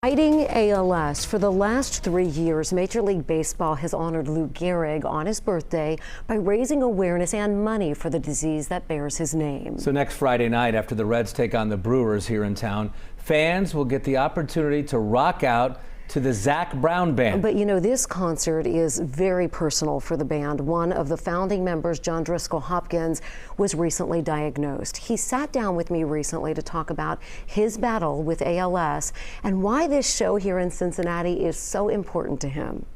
Fighting ALS. For the last 3 years, Major League Baseball has honored Lou Gehrig on his birthday by raising awareness and money for the disease that bears his name. So next Friday night, after the Reds take on the Brewers here in town, fans will get the opportunity to rock out to the Zac Brown Band. But you know, this concert is very personal for the band. One of the founding members, John Driscoll Hopkins, was recently diagnosed. He sat down with me recently to talk about his battle with ALS and why this show here in Cincinnati is so important to him.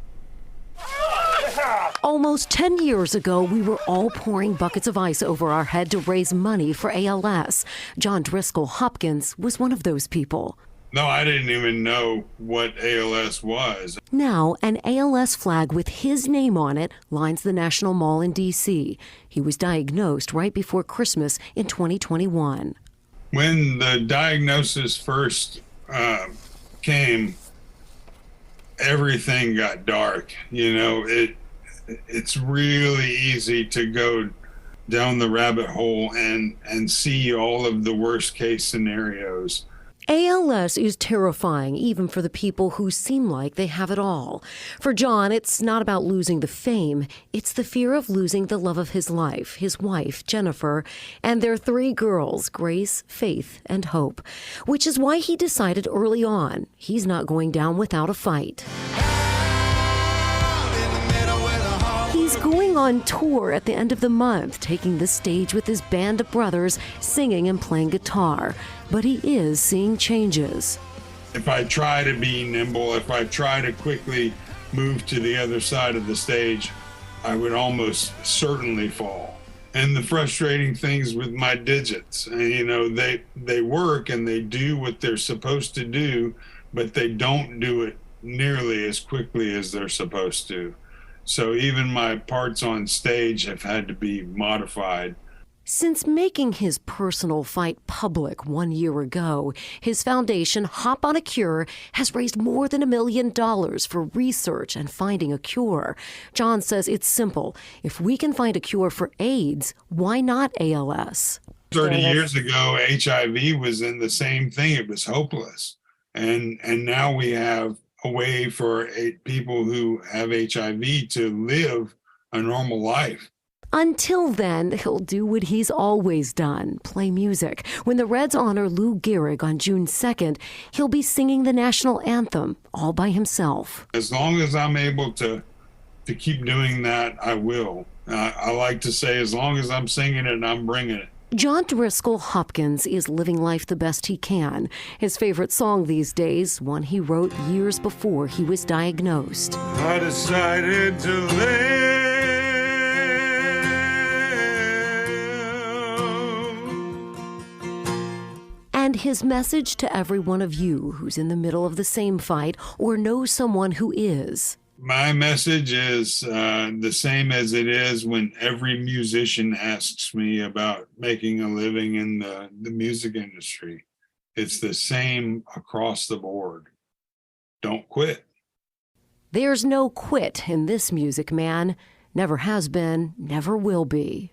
Almost 10 years ago, we were all pouring buckets of ice over our head to raise money for ALS. John Driscoll Hopkins was one of those people. No, I didn't even know what ALS was. Now, an ALS flag with his name on it lines the National Mall in D.C. He was diagnosed right before Christmas in 2021. When the diagnosis first came, everything got dark. You know, it's really easy to go down the rabbit hole and see all of the worst case scenarios. ALS is terrifying, even for the people who seem like they have it all. For John, it's not about losing the fame. It's the fear of losing the love of his life, his wife, Jennifer, and their 3 girls, Grace, Faith, and Hope. Which is why he decided early on he's not going down without a fight. He's going on tour at the end of the month, taking the stage with his band of brothers, singing and playing guitar. But he is seeing changes. If I try to be nimble, if I try to quickly move to the other side of the stage, I would almost certainly fall. And the frustrating things with my digits, you know, they work and they do what they're supposed to do, but they don't do it nearly as quickly as they're supposed to. So even my parts on stage have had to be modified. Since making his personal fight public 1 year ago, his foundation, Hop on a Cure, has raised more than $1 million for research and finding a cure. John says it's simple. If we can find a cure for AIDS, why not ALS? 30 years ago, HIV was in the same thing. It was hopeless. And now we have a way for people who have HIV to live a normal life. Until then, he'll do what he's always done, play music. When the Reds honor Lou Gehrig on June 2nd, he'll be singing the national anthem all by himself. As long as I'm able to keep doing that, I will. I like to say, as long as I'm singing it, I'm bringing it. John Driscoll Hopkins is living life the best he can. His favorite song these days, one he wrote years before he was diagnosed. I decided to live. And his message to every one of you who's in the middle of the same fight or knows someone who is. My message is the same as it is when every musician asks me about making a living in the music industry. It's the same across the board. Don't quit. There's no quit in this music man. Never has been, never will be.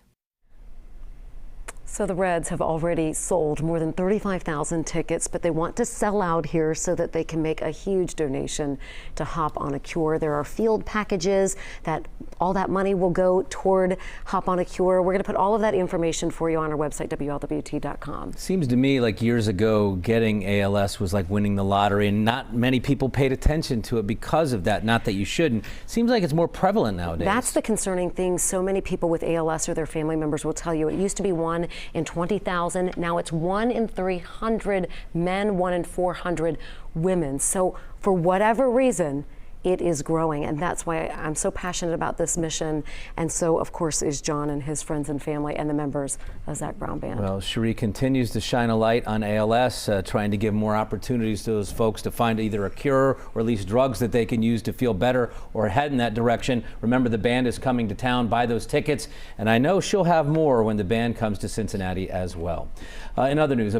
So the Reds have already sold more than 35,000 tickets, but they want to sell out here so that they can make a huge donation to Hop on a Cure. There are field packages that all that money will go toward Hop on a Cure. We're going to put all of that information for you on our website, WLWT.com. Seems to me like years ago, getting ALS was like winning the lottery, and not many people paid attention to it because of that. Not that you shouldn't. Seems like it's more prevalent nowadays. That's the concerning thing. So many people with ALS or their family members will tell you it used to be 1 in 20,000. Now it's 1 in 300 men, 1 in 400 women. So for whatever reason, it is growing, and that's why I'm so passionate about this mission. And so, of course, is John and his friends and family and the members of Zac Brown Band. Well, Cherie continues to shine a light on ALS, trying to give more opportunities to those folks to find either a cure or at least drugs that they can use to feel better or head in that direction. Remember, the band is coming to town. Buy those tickets, and I know she'll have more when the band comes to Cincinnati as well. In other news,